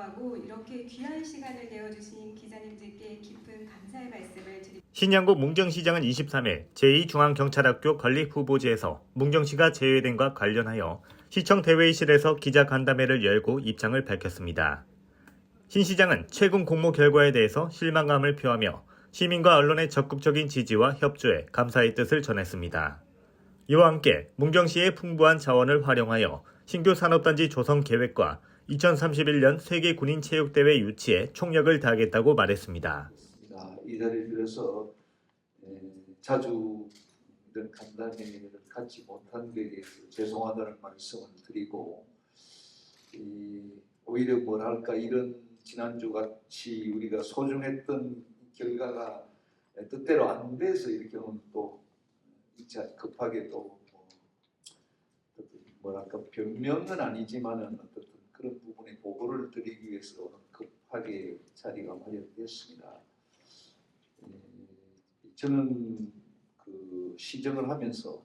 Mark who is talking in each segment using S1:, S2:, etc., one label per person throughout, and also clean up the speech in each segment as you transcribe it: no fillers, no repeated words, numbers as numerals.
S1: 불구하고 이렇게 귀한 시간을 내어주신 기자님들께 깊은 감사의 말씀을 드립니다.
S2: 신양구 문경시장은 23일 제2중앙경찰학교 건립 후보지에서 문경시가 제외됨과 관련하여 시청 대회의실에서 기자간담회를 열고 입장을 밝혔습니다. 신 시장은 최근 공모 결과에 대해서 실망감을 표하며 시민과 언론의 적극적인 지지와 협조에 감사의 뜻을 전했습니다. 이와 함께 문경시의 풍부한 자원을 활용하여 신규 산업단지 조성 계획과 2031년 세계군인체육대회 유치에 총력을 다하겠다고 말했습니다.
S3: 이 자리를 빌어서 자주 이런 간담회를 갖지 못한 것에 대해서 죄송하다는 말씀을 드리고, 오히려 뭐랄까 이런 지난주 같이 우리가 소중했던 결과가 뜻대로 안 돼서 이렇게 오늘 또 급하게 또 뭐랄까 변명은 아니지만은 어떻든 그런 부분에 보고를 드리기 위해서 오늘 급하게 자리가 마련됐습니다. 저는 그 시정을 하면서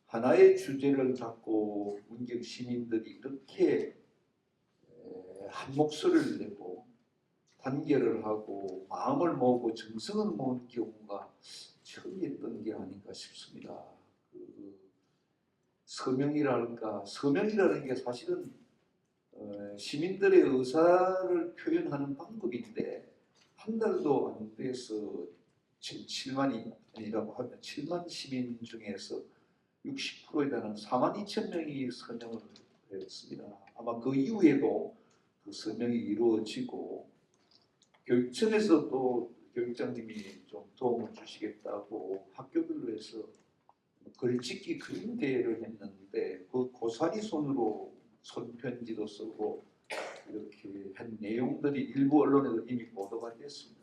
S3: 하나의 주제를 갖고 문경 시민들이 이렇게 한 목소리를 내고 단결을 하고 마음을 모으고 정성을 모은 경우가 처음이었던 게 아닌가 싶습니다. 그 서명이랄까, 서명이라는 게 사실은 시민들의 의사를 표현하는 방법인데 한 달도 안 돼서 7만이라고 하면 7만 시민 중에서 60%에 달하는 4만 2천 명이 서명을 했습니다. 아마 그 이후에도 그 서명이 이루어지고 교육청에서 또 교육장님이 좀 도움을 주시겠다고 학교별로 해서 글짓기 그림 대회를 했는데 그 고사리 손으로 손편지도 쓰고 이렇게 한 내용들이 일부 언론에도 이미 보도가 됐습니다.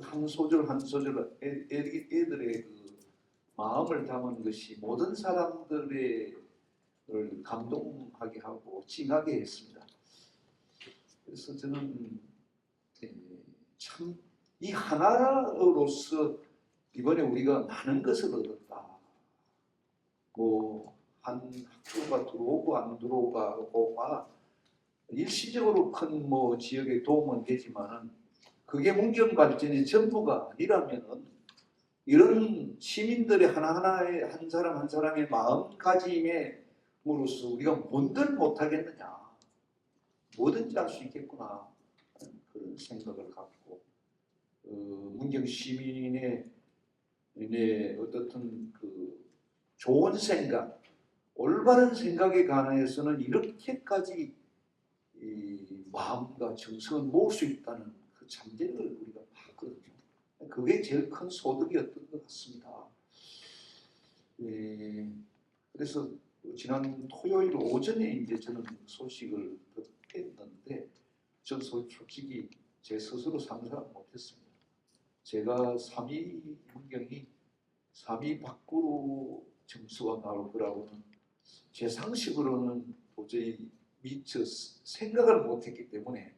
S3: 한 소절 한 소절 애들의 그 마음을 담은 것이 모든 사람들의 감동하게 하고 찡하게 했습니다. 그래서 저는 참 이 하나로서 이번에 우리가 많은 것을 얻었다. 뭐 한 학교가 들어오고 안 들어오고가 일시적으로 큰 뭐 지역에 도움은 되지만은 그게 문경 발전의 전부가 아니라면은 이런 시민들의 하나하나의 한 사람 한 사람의 마음가짐으로서 우리가 뭔들 못하겠느냐, 뭐든지 할 수 있겠구나 그런 생각을 갖고 문경 시민의 어떻든 그 좋은 생각, 올바른 생각에 관해서는 이렇게까지 이 마음과 정성을 모을 수 있다는 그 잠재력을 우리가 봤거든요. 그게 제일 큰 소득이었던 것 같습니다. 그래서 지난 토요일 오전에 이제 저는 소식을 듣겠는데, 전 솔직히 제 스스로 상상을 못했습니다. 제가 3위 문경이 3위 밖으로 점수가 나올 거라고는 제 상식으로는 도저히 미처 생각을 못했기 때문에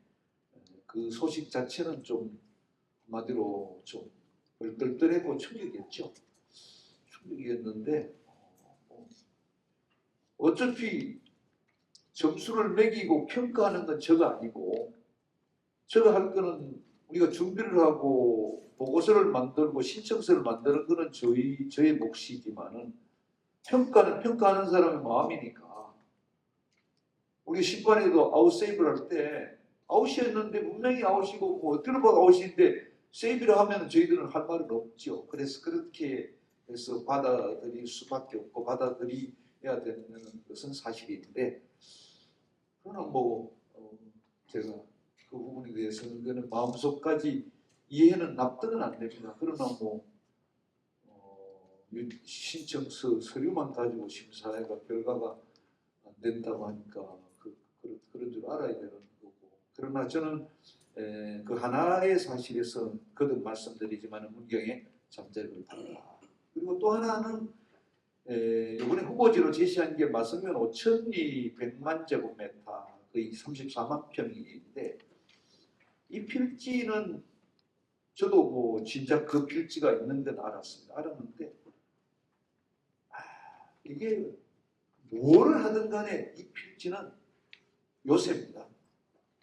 S3: 그 소식 자체는 좀 한마디로 좀 얼떨떨하고 충격이었는데 어차피 점수를 매기고 평가하는 건 저가 아니고, 저가 할 거는 우리가 준비를 하고 보고서를 만들고 신청서를 만드는 거는 저의 몫이지만은 평가는 평가하는 사람의 마음이니까. 우리 심판에도 아웃세이브를 할 때 아웃이었는데 분명히 아웃이고 뭐 들어봐 아웃인데 세이브를 하면 저희들은 할 말은 없죠. 그래서 그렇게 해서 받아들일 수밖에 없고 받아들여야 되는 것은 사실인데, 그러나 뭐 제가 그 부분에 대해서는 그는 마음속까지 이해는 납득은 안 됩니다. 그러나 뭐 신청서 서류만 가지고 심사해가 결과가 안 된다고 하니까 그런 줄 알아야 되는 거고. 그러나 저는 그 하나의 사실에서 거듭 말씀드리지만 문경의 잠재력을 봤다. 그리고 또 하나는 이번에 후보지로 제시한 게 마성면 5,200만 제곱미터, 거의 34만 평인데, 이 필지는 저도 뭐 진짜 그 필지가 있는 데는 알았는데 이게 뭐를 하든 간에 이 필지는 요새입니다.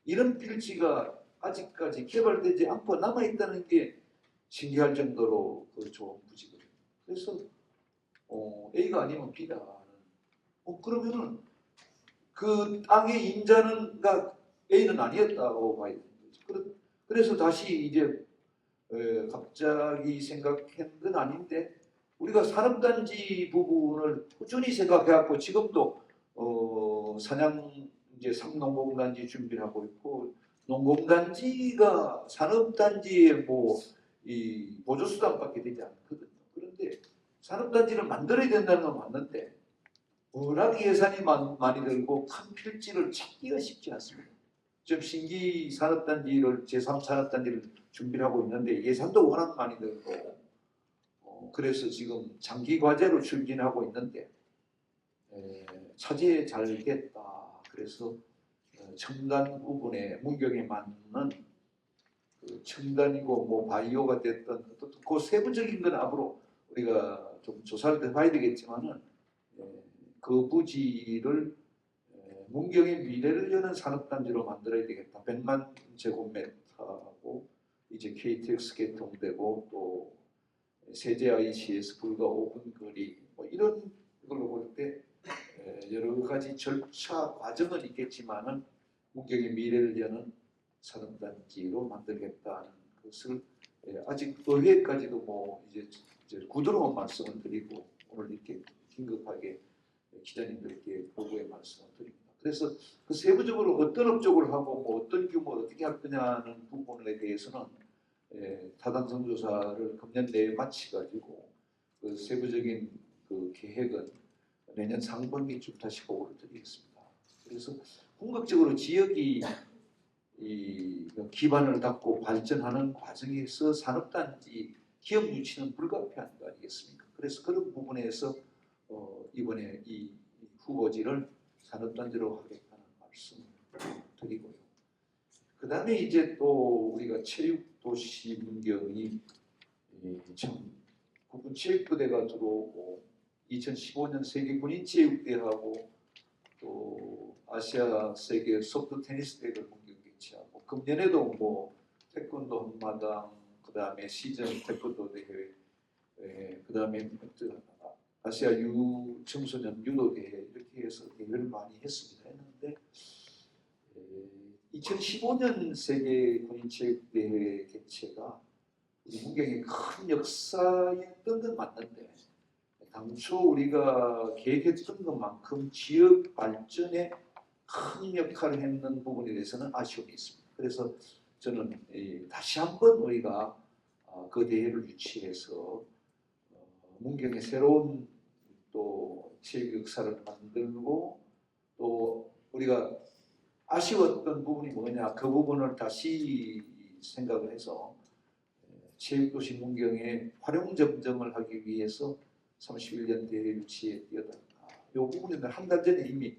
S3: 이런 필지가 아직까지 개발되지 않고 남아있다는 게 신기할 정도로 그 좋은 부지거든요. 그래서 A가 아니면 B다. 그러면은 그 땅의 임자는가 A는 아니었다고 봐야 되는 거죠. 그래서 다시 이제 갑자기 생각한 건 아닌데 우리가 산업단지 부분을 꾸준히 생각해갖고 지금도 사냥 이제 삼농공단지 준비를 하고 있고 농공단지가 산업단지의 뭐 이 보조수단밖에 되지 않거든요. 그런데 산업단지를 만들어야 된다는 건 맞는데 워낙 예산이 많이 들고 큰 필지를 찾기가 쉽지 않습니다. 지금 신기 산업단지를 제3산업단지를 준비를 하고 있는데 예산도 워낙 많이 들고 그래서 지금 장기 과제로 추진하고 있는데 차질이 잘 되겠다. 그래서 첨단 부분에 문경에 맞는 그 첨단이고 뭐 바이오가 됐던 그 세부적인 건 앞으로 우리가 좀 조사를 더 봐야 되겠지만은 그 부지를 문경의 미래를 여는 산업단지로 만들어야 되겠다. 100만 제곱미터하고 이제 KTX 개통되고 또 세제 IC에서 불과 5분 거리 뭐 이런 걸로 볼 때 여러 가지 절차 과정은 있겠지만은 문경의 미래를 여는 산업단지로 만들겠다는 것을 아직 의회까지도 뭐 이제 구두로 말씀을 드리고 오늘 이렇게 긴급하게 기자님들께 보고의 말씀을 드립니다. 그래서 그 세부적으로 어떤 업적을 하고 뭐 어떤 규모를 어떻게 할 거냐는 부분에 대해서는 타당성 조사를 금년 내에 마치가지고 그 세부적인 그 계획은 내년 상반기쯤 다시 보고를 드리겠습니다. 그래서 본격적으로 지역이 이 기반을 닦고 발전하는 과정에서 산업단지 기업 유치는 불가피한 거 아니겠습니까? 그래서 그런 부분에서 이번에 이 후보지를 산업단지로 하겠다는 말씀을 드리고요. 그 다음에 이제 또 우리가 체육도시 문경이 참 국군체육부대가 들어오고 2015년 세계군인체육대회하고 또 아시아 세계 소프트 테니스 대회를 문경 개최하고 금년에도 뭐 태권도 한마당 그 다음에 시즌 태권도 대회 그 다음에 아시아 청소년 유도 대회 이렇게 해서 대회를 많이 했습니다. 했는데 2015년 세계 군인체육대회 개최가 우리 문경의 큰 역사였던 건 맞는데 당초 우리가 계획했던 것만큼 지역 발전에 큰 역할을 했는 부분에 대해서는 아쉬움이 있습니다. 그래서 저는 다시 한번 우리가 그 대회를 유치해서 문경의 새로운 또 체육 역사를 만들고 또 우리가 아쉬웠던 부분이 뭐냐 그 부분을 다시 생각을 해서 체육도시 문경의 활용점정을 하기 위해서 31년 대회 유치에 뛰어들었다. 이 부분은 한 달 전에 이미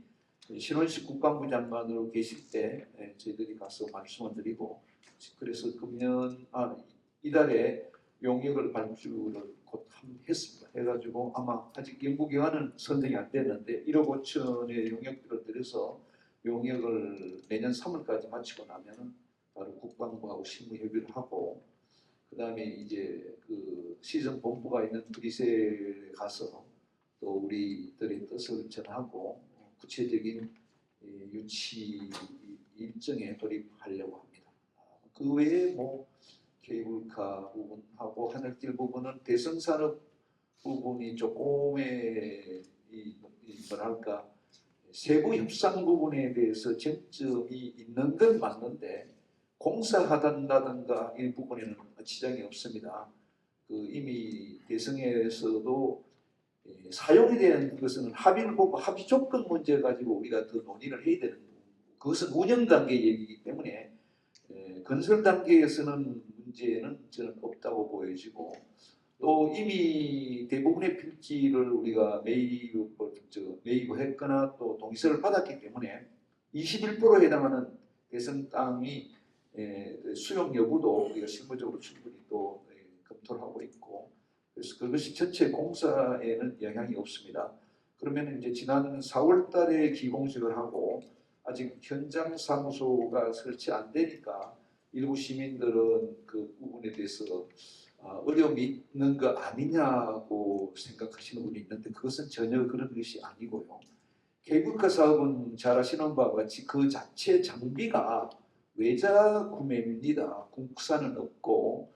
S3: 신원식 국방부 장관으로 계실 때 저희들이 가서 말씀을 드리고 그래서 이달에 용역을 발주를 곧 했습니다. 해가지고 아마 아직 연구기간은 선정이 안 됐는데 1억 5천의 용역비를 들여서 용역을 내년 3월까지 마치고 나면은 바로 국방부하고 실무협의를 하고 그 다음에 이제 그 시정 본부가 있는 브뤼셀에 가서 또 우리들의 뜻을 전하고 구체적인 유치 일정에 돌입하려고 합니다. 그 외에 뭐 케이블카 부분하고 하늘길 부분은 대성산업 부분이 조금의 뭐랄까 세부 협상 부분에 대해서 쟁점이 있는 건 맞는데 공사하단다든가 이 부분에는 지장이 없습니다. 이미 대성에서도 사용에 대한 것은 합의를 보고 합의 조건 문제 가지고 우리가 더 논의를 해야 되는 거고 그것은 운영 단계 얘기이기 때문에 건설 단계에서는 문제는 저는 없다고 보여지고 또 이미 대부분의 필지를 우리가 매입했거나 또 동의서를 받았기 때문에 21%에 해당하는 대성 땅이 수용 여부도 우리가 실무적으로 충분히 또 검토를 하고 있고 그래서 그것이 전체 공사에는 영향이 없습니다. 그러면 이제 지난 4월 달에 기공식을 하고 아직 현장 사무소가 설치 안 되니까 일부 시민들은 그 부분에 대해서 어려움이 있는 거 아니냐고 생각하시는 분이 있는데 그것은 전혀 그런 것이 아니고요. 케이블카 사업은 잘 아시는 바와 같이 그 자체 장비가 외자 구매입니다. 국산은 없고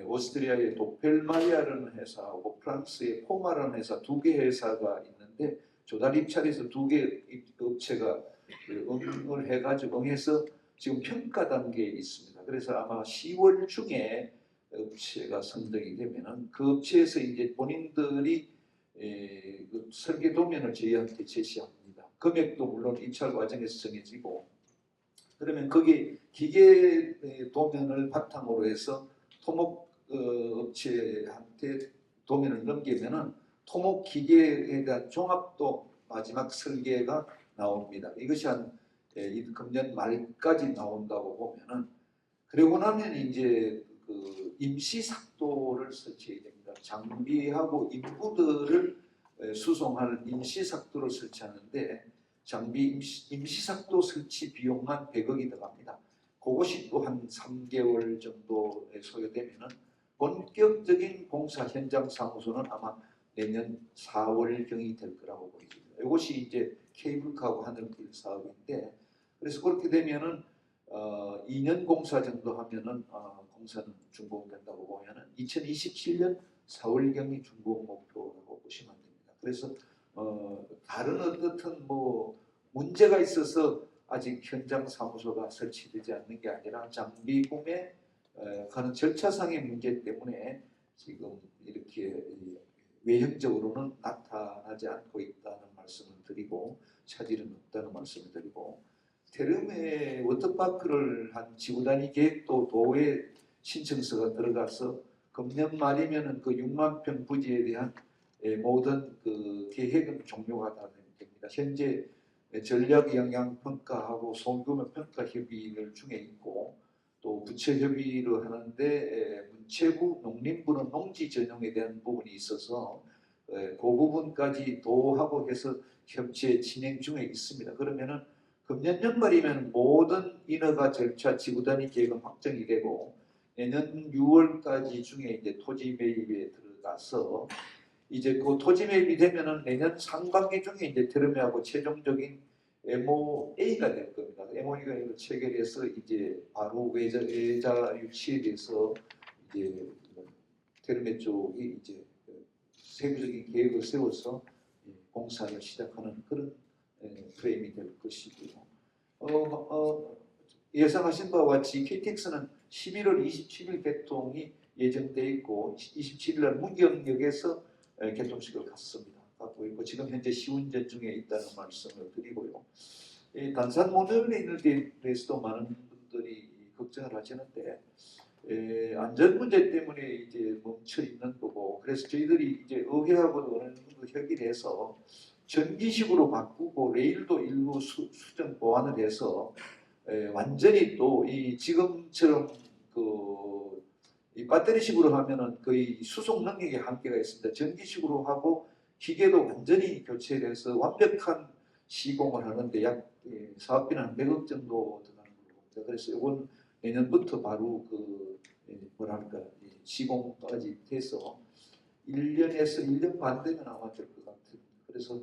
S3: 오스트리아의 도펠마이어라는 회사하고 프랑스의 포마라는 회사 두 개 회사가 있는데 조달 입찰에서 두 개 업체가 응을 해가지고 응해서 지금 평가 단계에 있습니다. 그래서 아마 10월 중에 업체가 선정이 되면은 그 업체에서 이제 본인들이 그 설계 도면을 저희한테 제시합니다. 금액도 물론 입찰 과정에서 정해지고 그러면 거기 기계 도면을 바탕으로 해서 토목 업체한테 도면을 넘기면은 토목 기계에 대한 종합도 마지막 설계가 나옵니다. 이것이 한 금년 말까지 나온다고 보면은 그러고 나면 이제 그 임시 삭도를 설치해야 됩니다. 장비하고 인부들을 수송할 임시 삭도를 설치하는데 장비 임시 삭도 설치 비용만 100억이 들어갑니다. 그것이 또 한 3개월 정도에 소요되면은 본격적인 공사 현장 사무소는 아마 내년 4월경이 될 거라고 보입니다. 이것이 이제 케이블카하고 하늘길 사업인데 그래서 그렇게 되면은 2년 공사 정도 하면은 공사는 준공된다고 보면은 2027년 4월경이 준공 목표라고 보시면 됩니다. 그래서 다른 어떻든 뭐 문제가 있어서 아직 현장 사무소가 설치되지 않는 게 아니라 장비 구매 하는 절차상의 문제 때문에 지금 이렇게 외형적으로는 나타나지 않고 있다는 말씀을 드리고 차질은 없다는 말씀을 드리고 테르메 워터파크를 한 지구단위 계획도 도에 신청서가 들어가서 금년 말이면은 그 6만 평 부지에 대한 모든 그 계획은 종료가 다 됩니다. 현재 전략 영향 평가하고 소규모 평가 협의를 중에 있고 또 부처 협의를 하는데 문체부 농림부는 농지 전용에 대한 부분이 있어서 그 부분까지 도하고 해서 협체 진행 중에 있습니다. 그러면은 금년 연말이면 모든 인허가 절차 지구단위 계획은 확정이 되고 내년 6월까지 중에 이제 토지 매입에 들어가서 이제 그 토지 매입이 되면은 내년 상반기 중에 이제 테르메하고 최종적인 MOA가 될 겁니다. MOA가 체결해서 이제 바로 외자 유치에 대해서 이제 테르메 쪽이 이제 세부적인 계획을 세워서 공사를 시작하는 그런 프레임이 될 것이고요. 예상하신 바와 같이 KTX는 11월 27일 개통이 예정돼 있고 27일 날 문경역에서 개통식을 갖습니다. 갖고 있고 지금 현재 시운전 중에 있다는 말씀을 드리고요. 단산 모노레일에 대해서도 많은 분들이 걱정을 하시는데 안전 문제 때문에 이제 멈춰 있는 거고 그래서 저희들이 이제 의회하고도 어느 정도 협의를 해서 전기식으로 바꾸고 레일도 일부 수정 보완을 해서 완전히 또 이 지금처럼 이 배터리식으로 하면은 거의 수송 능력에 한계가 있습니다. 전기식으로 하고 기계도 완전히 교체를 해서 완벽한 시공을 하는데 약 사업비는 한 100억 정도 들어가는 걸로 봅니다. 그래서 이건 내년부터 바로 뭐랄까 시공까지 돼서 1년에서 1년 반 되면 아마 될 것 같아요. 그래서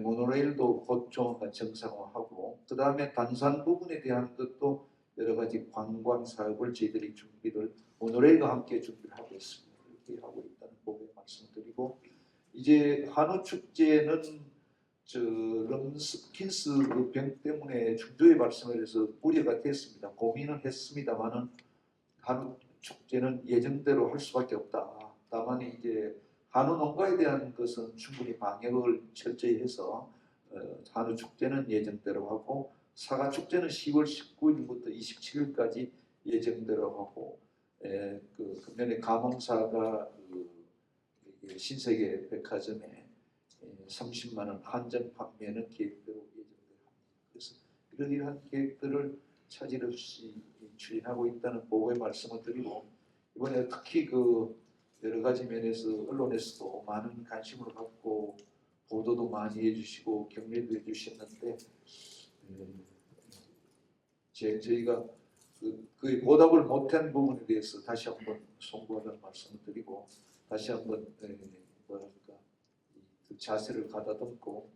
S3: 모노레일도 곧 조만간 정상화하고 그 다음에 단산 부분에 대한 것도 여러 가지 관광 사업을 저희들이 준비를 모노레일과 함께 준비를 하고 있습니다. 이렇게 하고 있다는 보고에 말씀드리고 이제 한우 축제는 럼스킨스 그 병 때문에 중도에 말씀을 해서 우려가 됐습니다. 고민을 했습니다만은 한우 축제는 예정대로 할 수밖에 없다. 다만 이제 한우 농가에 대한 것은 충분히 방역을 철저히 해서 한우 축제는 예정대로 하고 사과 축제는 10월 19일부터 27일까지 예정대로 하고 그 금년에 감홍사가 신세계 백화점에 30만 원 한정 판매는 계획대로 예정대로 합니다. 그래서 이러한 계획들을 차질 없이 추진하고 있다는 보고의 말씀을 드리고 이번에 특히 그 여러 가지 면에서 언론에서도 많은 관심을 갖고 보도도 많이 해주시고 격려도 해주셨는데 저희가 그 보답을 못한 부분에 대해서 다시 한번 송구하다는 말씀을 드리고 다시 한번 뭐랄까 그 자세를 가다듬고